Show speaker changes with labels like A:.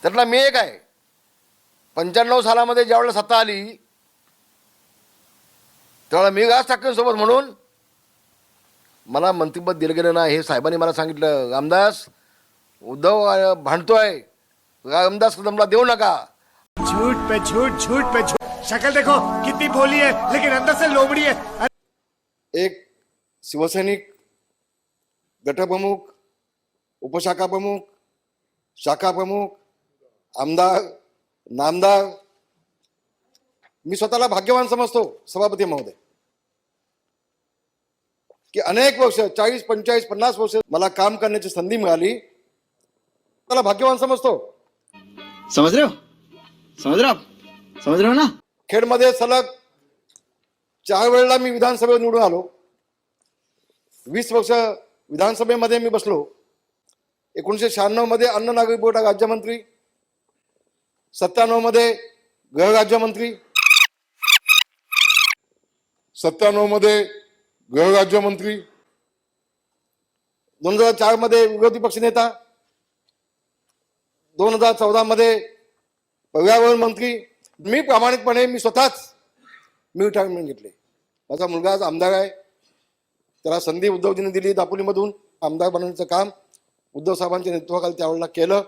A: त्यातला मी एक आहे. 95 सालामध्ये ज्यावेळेला सत्ता आली त्यावेळेला मी राज ठाकरेंसोबत म्हणून मला मंत्रिपद दिलं गेलं नाही. हे साहेबांनी मला सांगितलं, रामदास उद्धव भांडतोय, रामदास कदमला देऊ नका.
B: झूठ पे झूठ, झूठ पे झूठ. शक्ल देखो कितनी भोली है लेकिन अंदर से लोमड़ी है.
A: एक शिवसैनिक, गटप्रमुख, उपशाखा प्रमुख, शाखा प्रमुख, आमदार, नामदार, मी स्वतःला भाग्यवान समजतो सभापती महोदय की अनेक वर्ष 40, 45, 50 वर्ष मला काम करण्याची संधी मिळाली. मला भाग्यवान समजतो.
C: समझ रहे हो, समझ रहे हो आप, समझ रहे हो ना.
A: खेडमध्ये सलग 4 वेळेला मी विधानसभेवर निवडून आलो. 20 वर्ष विधानसभेमध्ये मी बसलो. 1996 मध्ये अन्न नागरी पुरवठा राज्यमंत्री, 97 मध्ये गृहराज्यमंत्री, 97 मध्ये गृहराज्यमंत्री, 2004 मध्ये विरोधी पक्षनेता, 2014 मध्ये पर्यावरण मंत्री. मी प्रामाणिकपणे मी स्वतःच रिटायरमेंट घेतले. माझा मुलगा आज आमदार आहे. त्याला संधी उद्धवजींनी दिली दापोलीमधून. आमदार बनवण्याचं काम उद्धव साहेबांच्या नेतृत्वाखाली त्यावेळेला केलं.